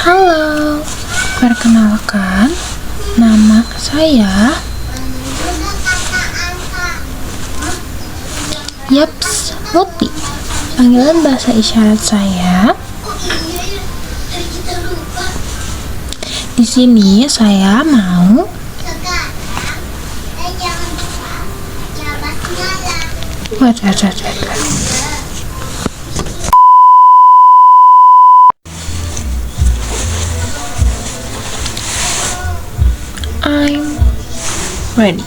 Halo, perkenalkan, nama saya Yaps Lutfi. Panggilan bahasa isyarat saya. Di sini saya mau wait. I'm ready.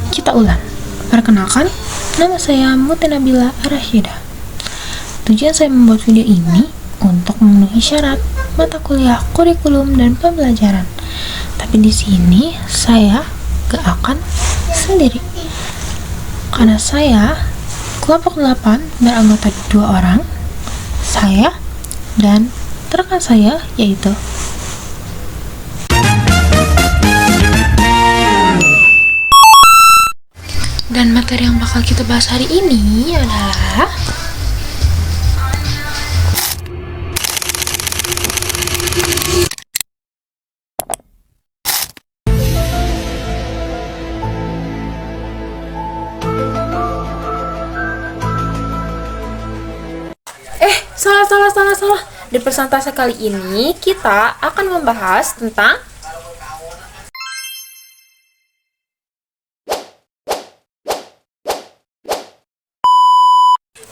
Kita ulang. Perkenalkan, nama saya Muti Nabila Arashidah. Tujuan saya membuat video ini untuk memenuhi syarat mata kuliah, kurikulum, dan pembelajaran. Tapi di sini saya gak akan sendiri. Karena saya kelompok 8 beranggota 2 orang, saya dan rekan saya yaitu dan materi yang bakal kita bahas hari ini adalah salah. Di persentase kali ini kita akan membahas tentang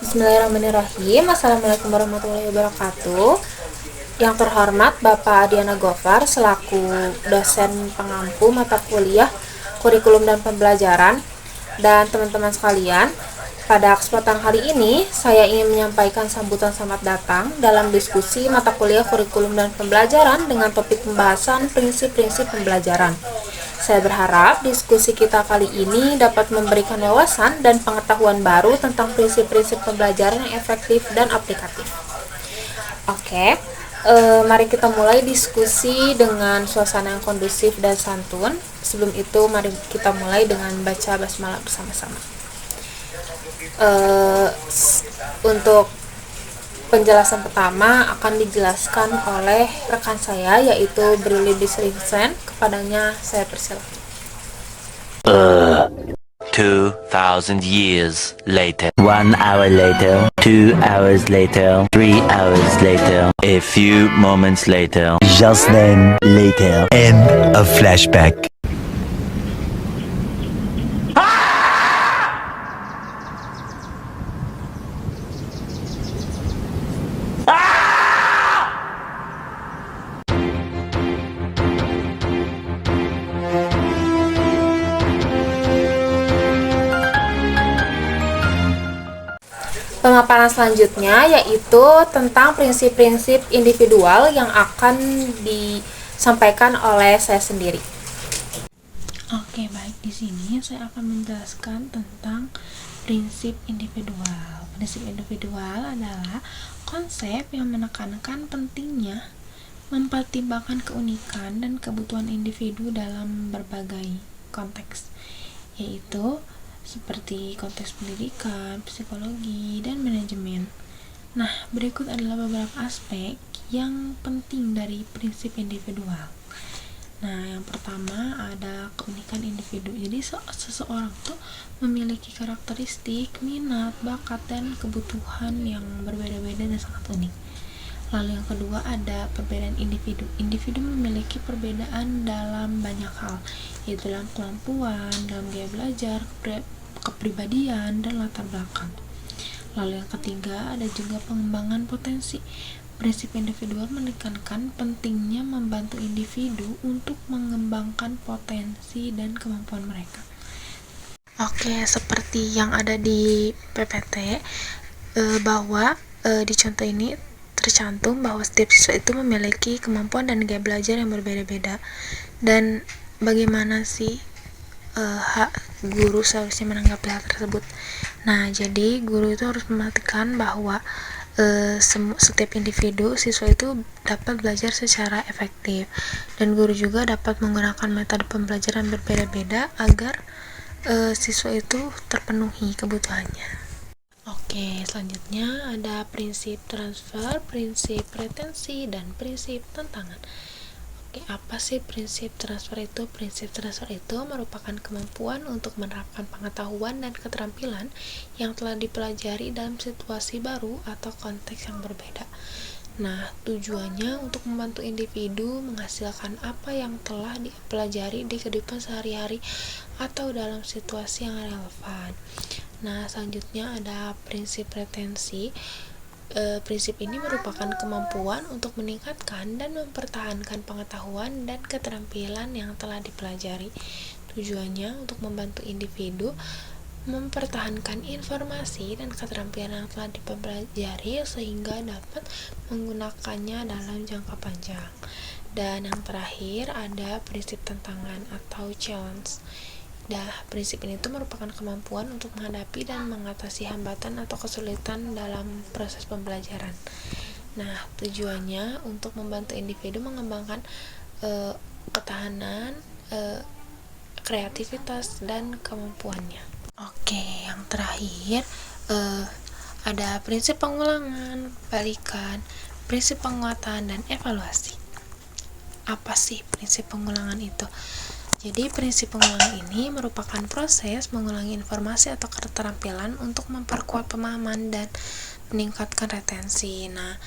Bismillahirrahmanirrahim. Assalamualaikum warahmatullahi wabarakatuh. Yang terhormat Bapak Adiana Gofar selaku dosen pengampu mata kuliah kurikulum dan pembelajaran, dan teman-teman sekalian, pada kesempatan kali ini saya ingin menyampaikan sambutan selamat datang dalam diskusi mata kuliah kurikulum dan pembelajaran dengan topik pembahasan prinsip-prinsip pembelajaran. Saya berharap diskusi kita kali ini dapat memberikan wawasan dan pengetahuan baru tentang prinsip-prinsip pembelajaran yang efektif dan aplikatif. Oke, mari kita mulai diskusi dengan suasana yang kondusif dan santun. Sebelum itu, mari kita mulai dengan baca basmalah bersama-sama. Untuk penjelasan pertama akan dijelaskan oleh rekan saya yaitu Brili Bisrihsen. Kepadanya saya persilakan. 2,000 years later. 1 hour later. 2 hours later. 3 hours later. A few moments later. Just then, later. End of flashback. Pemaparan selanjutnya yaitu tentang prinsip-prinsip individual yang akan disampaikan oleh saya sendiri. Oke, baik, di sini saya akan menjelaskan tentang prinsip individual. Prinsip individual adalah konsep yang menekankan pentingnya mempertimbangkan keunikan dan kebutuhan individu dalam berbagai konteks, yaitu seperti konteks pendidikan, psikologi, dan manajemen. Nah, berikut adalah beberapa aspek yang penting dari prinsip individual. Nah, yang pertama ada keunikan individu. Jadi seseorang tuh memiliki karakteristik, minat, bakat, dan kebutuhan yang berbeda-beda dan sangat unik. Lalu yang kedua ada perbedaan individu. Individu memiliki perbedaan dalam banyak hal, yaitu dalam kemampuan, dalam gaya belajar, kepribadian, dan latar belakang. Lalu yang ketiga ada juga pengembangan potensi. Prinsip individual menekankan pentingnya membantu individu untuk mengembangkan potensi dan kemampuan mereka. Oke, seperti yang ada di PPT, bahwa di contoh ini tercantum bahwa setiap siswa itu memiliki kemampuan dan gaya belajar yang berbeda-beda, dan bagaimana sih hak guru seharusnya menanggapi hal tersebut. Nah, jadi guru itu harus memastikan bahwa setiap individu siswa itu dapat belajar secara efektif, dan guru juga dapat menggunakan metode pembelajaran berbeda-beda agar siswa itu terpenuhi kebutuhannya. Oke, selanjutnya ada prinsip transfer, prinsip retensi, dan prinsip tantangan. Oke, apa sih prinsip transfer itu? Prinsip transfer itu merupakan kemampuan untuk menerapkan pengetahuan dan keterampilan yang telah dipelajari dalam situasi baru atau konteks yang berbeda. Nah, tujuannya untuk membantu individu menghasilkan apa yang telah dipelajari di kehidupan sehari-hari atau dalam situasi yang relevan. Nah, selanjutnya ada prinsip retensi. Prinsip ini merupakan kemampuan untuk meningkatkan dan mempertahankan pengetahuan dan keterampilan yang telah dipelajari. Tujuannya untuk membantu individu mempertahankan informasi dan keterampilan yang telah dipelajari sehingga dapat menggunakannya dalam jangka panjang. Dan yang terakhir ada prinsip tantangan atau challenge. Prinsip ini merupakan kemampuan untuk menghadapi dan mengatasi hambatan atau kesulitan dalam proses pembelajaran. Nah, tujuannya untuk membantu individu mengembangkan ketahanan, kreativitas, dan kemampuannya. Oke, yang terakhir ada prinsip pengulangan, balikan, prinsip penguatan, dan evaluasi. Apa sih prinsip pengulangan itu? Jadi, prinsip pengulangan ini merupakan proses mengulangi informasi atau keterampilan untuk memperkuat pemahaman dan meningkatkan retensi. Nah,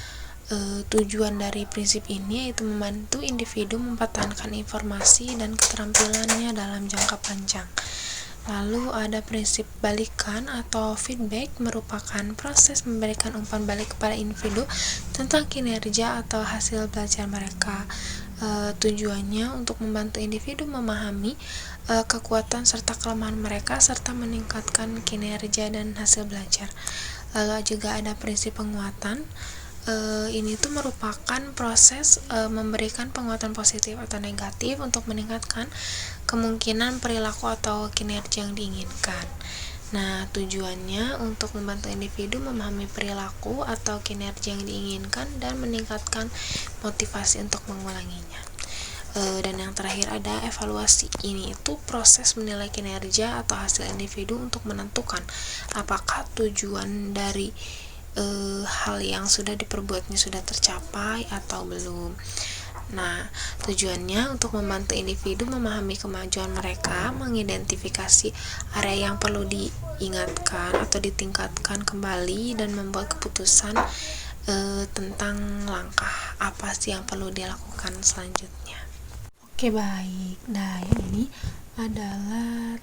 tujuan dari prinsip ini yaitu membantu individu mempertahankan informasi dan keterampilannya dalam jangka panjang. Lalu ada prinsip balikan atau feedback, merupakan proses memberikan umpan balik kepada individu tentang kinerja atau hasil belajar mereka. Tujuannya untuk membantu individu memahami kekuatan serta kelemahan mereka serta meningkatkan kinerja dan hasil belajar. Lalu juga ada prinsip penguatan. Ini merupakan proses memberikan penguatan positif atau negatif untuk meningkatkan kemungkinan perilaku atau kinerja yang diinginkan. Nah, tujuannya untuk membantu individu memahami perilaku atau kinerja yang diinginkan dan meningkatkan motivasi untuk mengulanginya. Dan yang terakhir ada evaluasi. Ini proses menilai kinerja atau hasil individu untuk menentukan apakah tujuan dari hal yang sudah diperbuatnya sudah tercapai atau belum. Nah, tujuannya untuk membantu individu memahami kemajuan mereka, mengidentifikasi area yang perlu diingatkan atau ditingkatkan kembali, dan membuat keputusan tentang langkah apa sih yang perlu dilakukan selanjutnya. Oke, baik. Nah, yang ini adalah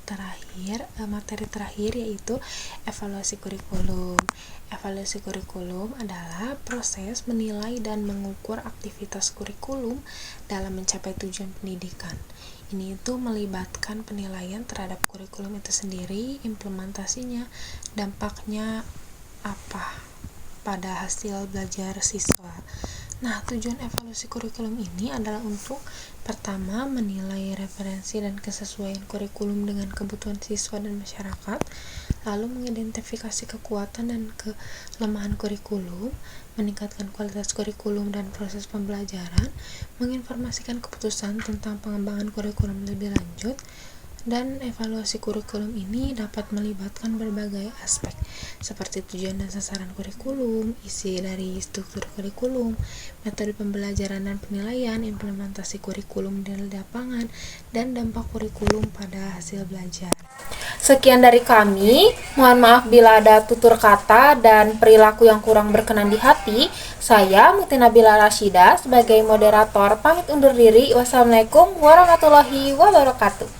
materi terakhir yaitu evaluasi kurikulum. Evaluasi kurikulum adalah proses menilai dan mengukur aktivitas kurikulum dalam mencapai tujuan pendidikan. Ini melibatkan penilaian terhadap kurikulum itu sendiri, implementasinya, dampaknya apa pada hasil belajar siswa. Nah, tujuan evaluasi kurikulum ini adalah untuk pertama, menilai referensi dan kesesuaian kurikulum dengan kebutuhan siswa dan masyarakat, lalu mengidentifikasi kekuatan dan kelemahan kurikulum, meningkatkan kualitas kurikulum dan proses pembelajaran, menginformasikan keputusan tentang pengembangan kurikulum lebih lanjut. Dan evaluasi kurikulum ini dapat melibatkan berbagai aspek seperti tujuan dan sasaran kurikulum, isi dari struktur kurikulum, metode pembelajaran dan penilaian, implementasi kurikulum di lapangan, dan dampak kurikulum pada hasil belajar. Sekian dari kami, mohon maaf bila ada tutur kata dan perilaku yang kurang berkenan di hati. Saya Muti Nabila Rasyida sebagai moderator pamit undur diri. Wassalamualaikum warahmatullahi wabarakatuh.